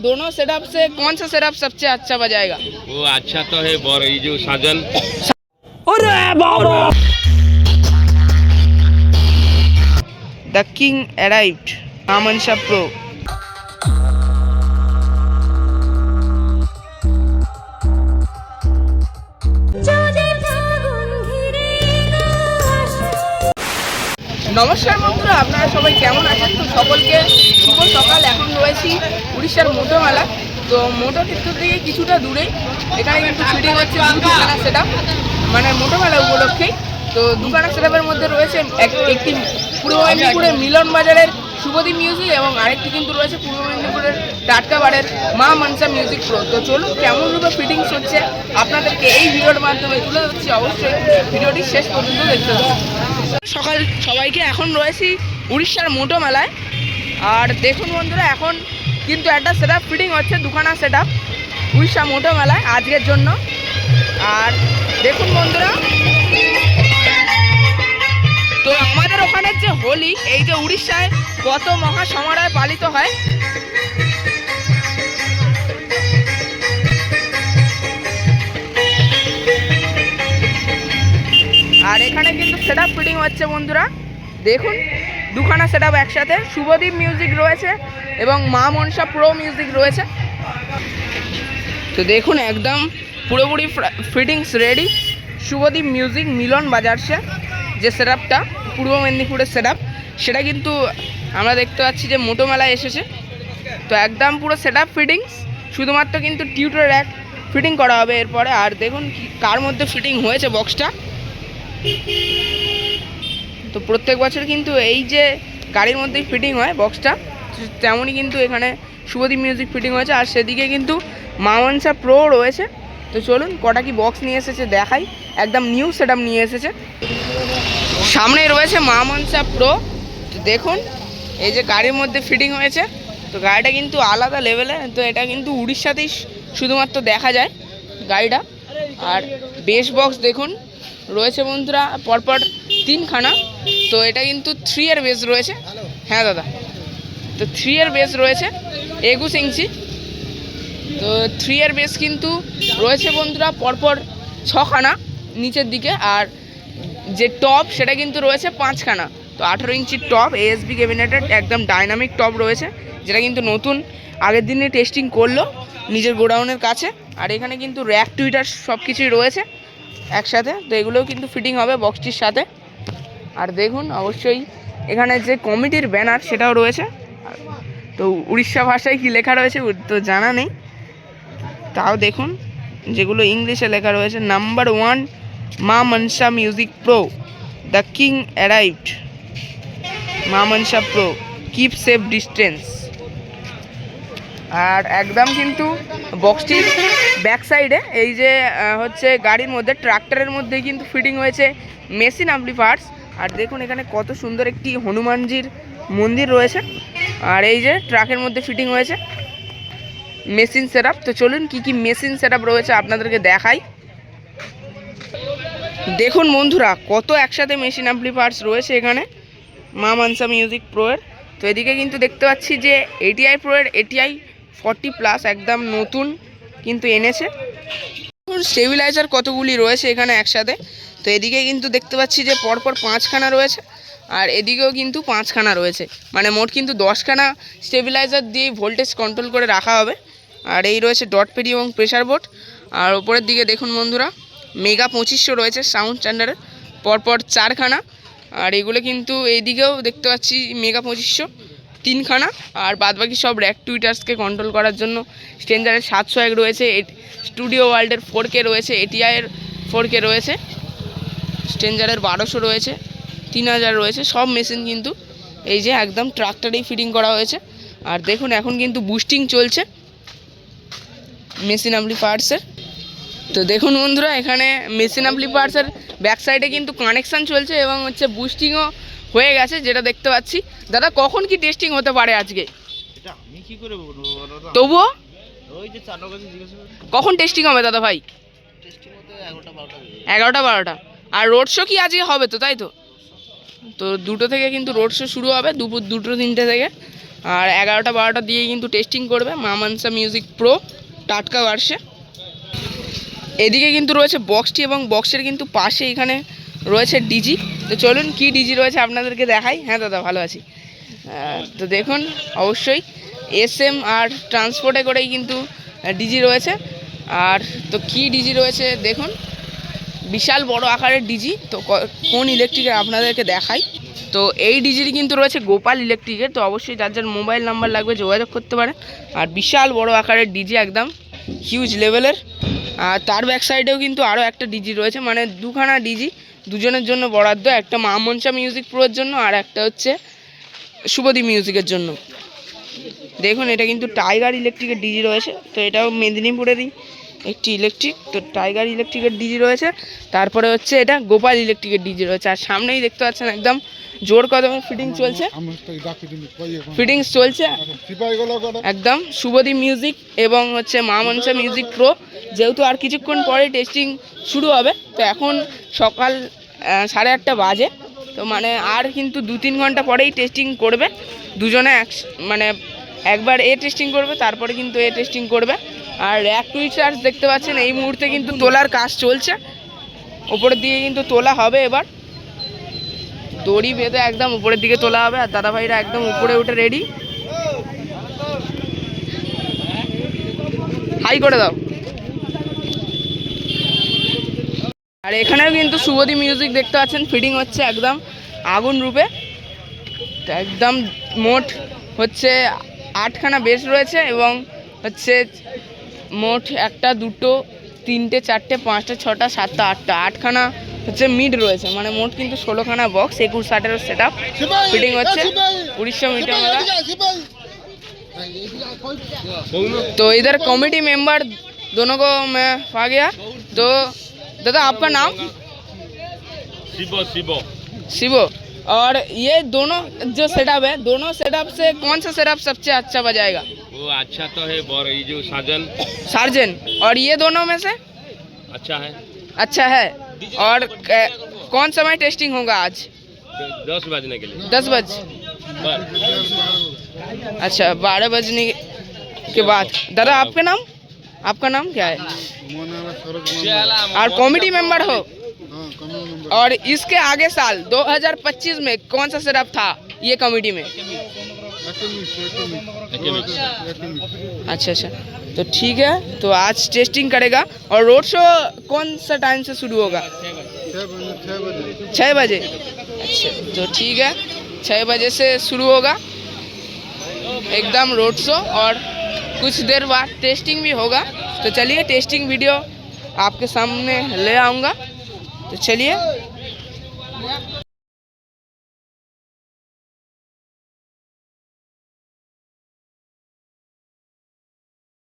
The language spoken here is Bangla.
दोनों सेटअप से कौन सा सेटअप सबसे अच्छा बजाएगा? वो अच्छा तो है ये जो साजन। अरे बाबा! The king arrived. Amansha Pro. নমস্কার বন্ধুরা, আপনারা সবাই কেমন আছেন? তো সকলকে শুভ সকাল। এখন রয়েছি উড়িষ্যার মোটো মেলা। তো মোটো ক্ষেত্র থেকে কিছুটা দূরে এখানে কিন্তু ফিটিং হচ্ছে দুখানা সেটআপ, মানে মোটো মেলা উপলক্ষেই। তো দুখানা সেটআপের মধ্যে রয়েছে একটি পূর্ব মেদিনীপুরের মিলন বাজারের শুভদীপ মিউজিক এবং আরেকটি কিন্তু রয়েছে পূর্ব মেদিনীপুরের টাটকাবাড়ের মা মনসা মিউজিক প্রো। তো চলুন কেমন রূপে ফিটিংস হচ্ছে আপনাদেরকে এই ভিডিওর মাধ্যমে তুলে ধরছি। অবশ্যই ভিডিওটি শেষ পর্যন্ত দেখতে হবে। সকাল সবাইকে, এখন রয়েছি উড়িষ্যার মোটো মেলায়। আর দেখুন বন্ধুরা, এখন কিন্তু একটা সেটআপ ফিটিং হচ্ছে, দুখানা সেটআপ উড়িষ্যা মোটো মেলায় আজকের জন্য। আর দেখুন বন্ধুরা, তো আমাদের ওখানের যে হোলি, এই যে উড়িষ্যায় কত মহা সমারোহে পালিত হয়। আর এখানে কিন্তু সেটআপ ফিটিং হচ্ছে বন্ধুরা। দেখুন দুখানা সেটআপ একসাথে, শুভদীপ মিউজিক রয়েছে এবং মা মনসা প্রো মিউজিক রয়েছে। তো দেখুন একদম পুরোপুরি ফিটিংস রেডি। শুভদীপ মিউজিক মিলন বাজারসে যে সেটআপটা পূর্ব মেদিনীপুরের সেটআপ, সেটা কিন্তু আমরা দেখতে পাচ্ছি যে মোটো মেলায় এসেছে। তো একদম পুরো সেটআপ ফিটিংস, শুধুমাত্র কিন্তু টিউটার র্যাক ফিটিং করা হবে এরপরে। আর দেখুন কার মধ্যে ফিটিং হয়েছে বক্সটা। তো প্রত্যেক বছর কিন্তু এই যে গাড়ির মধ্যেই ফিটিং হয় বক্সটা, তেমনই কিন্তু এখানে শুভদীপ মিউজিক ফিটিং হয়েছে। আর সেদিকে কিন্তু মা মনসা প্রো রয়েছে। তো চলুন কটা কি বক্স নিয়ে এসেছে দেখাই। একদম নিউ সেটআপ নিয়ে এসেছে। সামনেই রয়েছে মা মনসা প্রো। তো দেখুন এই যে গাড়ির মধ্যে ফিটিং হয়েছে। তো গাড়িটা কিন্তু আলাদা লেভেলে, তো এটা কিন্তু উড়িষ্যাতেই শুধুমাত্র দেখা যায় গাড়িটা। আর বেস বক্স দেখুন রয়েছে বন্ধুরা পরপর তিনখানা। তো এটা কিন্তু 3 এর বেস রয়েছে। হ্যাঁ দাদা, তো 3 এর বেস রয়েছে 21 ইঞ্চি। তো 3 এর বেস কিন্তু রয়েছে বন্ধুরা পরপর 6খানা নিচের দিকে। আর যে টপ সেটা কিন্তু রয়েছে 5খানা। তো 18 ইঞ্চির টপ এএসবি ক্যাবিনেটের একদম ডাইনামিক টপ রয়েছে, যেটা কিন্তু নতুন আগের দিনে টেস্টিং করলো নিজের গোডাউনের কাছে। আর এখানে কিন্তু র্যাক টুইটার সব কিছুই রয়েছে একসাথে। তো এগুলোও কিন্তু ফিটিং হবে বক্সটির সাথে। আর দেখুন অবশ্যই এখানে যে কমিটির ব্যানার সেটাও রয়েছে। তো উড়িষ্যা ভাষায় কি লেখা রয়েছে তো জানা নেই, তাও দেখুন যেগুলো ইংলিশে লেখা রয়েছে, নাম্বার 1 মা Manasa music pro, the king arrived, মা Manasa pro, keep safe distance. আর একদম কিন্তু বক্সটির ব্যাক সাইডে এই যে হচ্ছে গাড়ির মধ্যে ট্রাক্টরের মধ্যে কিন্তু ফিটিং হয়েছে মেশিন অ্যাম্পলিফায়ার্স। আর দেখুন এখানে কত সুন্দর একটি হনুমানজির মন্দির রয়েছে। আর এই যে ট্রাকের মধ্যে ফিটিং হয়েছে মেশিন সেটআপ। তো চলুন কি কি মেশিন সেটআপ রয়েছে আপনাদেরকে দেখাই। দেখুন বন্ধুরা কত একসাথে মেশিন অ্যাম্পলিফায়ার্স রয়েছে এখানে মা মনসা মিউজিক প্রো এর। তো এদিকে কিন্তু দেখতে পাচ্ছি যে এটিআই প্রো এর এটিআই 40+ একদম নতুন কিন্তু এনেছে। স্টেবিলাইজার কতগুলি রয়েছে এখানে একসাথে। তো এদিকে কিন্তু দেখতে পাচ্ছি যে পরপর 5খানা রয়েছে, আর এদিকেও কিন্তু 5খানা রয়েছে, মানে মোট কিন্তু 10খানা স্টেবিলাইজার দিয়ে ভোল্টেজ কন্ট্রোল করে রাখা হবে। আর এই রয়েছে ডট পেডি এবং প্রেসার বোর্ড। আর ওপরের দিকে দেখুন বন্ধুরা মেগা 2500 রয়েছে সাউন্ড স্ট্যান্ডার্ডের পরপর 4খানা। আর এগুলো কিন্তু এইদিকেও দেখতে পাচ্ছি মেগা 2500 3খানা। আর বাদবাকি সব র্যাক টুইটার্সকে কন্ট্রোল করার জন্য স্ট্রেঞ্জারের 701 রয়েছে, স্টুডিও ওয়ার্ল্ডের 4K রয়েছে, এটিআইয়ের 4K রয়েছে, স্ট্রেঞ্জারের 1200 রয়েছে, 3000 রয়েছে। সব মেশিন কিন্তু এই যে একদম ট্রাক্টরেই ফিটিং করা হয়েছে। আর দেখুন এখন কিন্তু বুস্টিং চলছে মেশিন অ্যাম্পলিফায়ার্সের। তো দেখুন বন্ধুরা এখানে মেশিন অ্যাম্পলিফায়ার্সের ব্যাক সাইডে কিন্তু কানেকশান চলছে এবং হচ্ছে বুস্টিংও হয়ে গেছে, যেটা দেখতে পাচ্ছি। দাদা কখন কি টেস্টিং হতে পারে আজকে? তবুও কখন টেস্টিং হবে দাদা ভাই? 11টা 12টা। আর রোড শো কি আজকে হবে তো, তাই তো? তো 2টো থেকে কিন্তু রোড শো শুরু হবে, দুপুর 2টো 3টে থেকে। আর 11টা 12টা দিয়ে কিন্তু টেস্টিং করবে মা মানসা মিউজিক প্রো টাটকা বার্সে। এদিকে কিন্তু রয়েছে বক্সটি এবং বক্সের কিন্তু পাশে এখানে রয়েছে ডিজি। তো চলুন কি ডিজি রয়েছে আপনাদেরকে দেখাই। হ্যাঁ দাদা ভালো আছি। তো দেখুন অবশ্যই SM আর ট্রান্সপোর্টে করেই কিন্তু ডিজি রয়েছে। আর তো কি ডিজি রয়েছে দেখুন, বিশাল বড় আকারের ডিজি। তো কোন ইলেকট্রিকের আপনাদেরকে দেখাই। তো এই ডিজিটি কিন্তু রয়েছে গোপাল ইলেকট্রিকের। তো অবশ্যই যার যার মোবাইল নাম্বার লাগবে যোগাযোগ করতে পারেন। আর বিশাল বড় আকারের ডিজি, একদম হিউজ লেভেলের। আর তার ব্যাক সাইডেও কিন্তু আরও একটা ডিজি রয়েছে, মানে দুখানা ডিজি দুজনের জন্য বরাদ্দ, একটা মা মনসা মিউজিক প্রোর জন্য আর একটা হচ্ছে শুভদীপ মিউজিকের জন্য। দেখুন এটা কিন্তু টাইগার ইলেকট্রিকের ডিজি রয়েছে। তো এটাও মেদিনীপুরেরই একটি ইলেকট্রিক। তো টাইগার ইলেকট্রিকের ডিজি রয়েছে, তারপরে হচ্ছে এটা গোপাল ইলেকট্রিকের ডিজি রয়েছে। আর সামনেই দেখতে পাচ্ছেন একদম জোর কদমে ফিটিং চলছে, ফিটিংস চলছে একদম শুভদীপ মিউজিক এবং হচ্ছে মা মনসা মিউজিক প্রো। যেহেতু আর কিছুক্ষণ পরে টেস্টিং শুরু হবে, তো এখন সকাল 8:30 বাজে। তো মানে আর কিন্তু 2-3 ঘন্টা পরেই টেস্টিং করবে দুজনে, মানে একবার এ টেস্টিং করবে তারপরে কিন্তু এ টেস্টিং করবে। আর র্যাক টুইটার্স দেখতে পাচ্ছেন এই মুহূর্তে কিন্তু তোলার কাজ চলছে, ওপরের দিকে কিন্তু তোলা হবে। এবার দড়ি বেঁধে একদম উপরের দিকে তোলা হবে। আর দাদাভাইরা একদম উপরে উঠে রেডি। হাই করে দাও। আর এখানেও কিন্তু শুভদীপ মিউজিক দেখতে পাচ্ছেন ফিটিং হচ্ছে একদম আগুন রূপে। তো একদম মোট হচ্ছে 8খানা বেস রয়েছে এবং হচ্ছে মোট 1 2 3 4 5 6 7 8 8খানা হচ্ছে মিড রয়েছে, মানে মোট কিন্তু 16খানা বক্স 21-60 সেট আপ ফিটিং হচ্ছে 1900 मीटर वाला। तो इधर कमेटी मेंबर दोनों को मैं आ गया। तो दादा आपका नाम? शिवो। शिवो। और ये दोनों जो सेटअप है, दोनों सेटअप से कौन सा सेटअप सबसे अच्छा बजाएगा? वो अच्छा तो है ये जो सार्जन। और ये दोनों में से अच्छा है। और कौन समय टेस्टिंग होगा आज? 10 बजने के लिए। 10 बज। अच्छा 12 बजने के बाद। दादा आपका नाम क्या है? और कमेटी मेंबर हो? और इसके आगे साल 2025 में कौन सा सेटअप था ये कमेटी में? अच्छा तो ठीक है। तो आज टेस्टिंग करेगा। और रोड शो कौन सा टाइम से शुरू होगा? 6 बजे। अच्छा तो ठीक है, 6 बजे से शुरू होगा एकदम रोड शो। और कुछ देर बाद टेस्टिंग भी होगा। तो चलिए टेस्टिंग वीडियो आपके सामने ले आऊँगा। तो चलिए।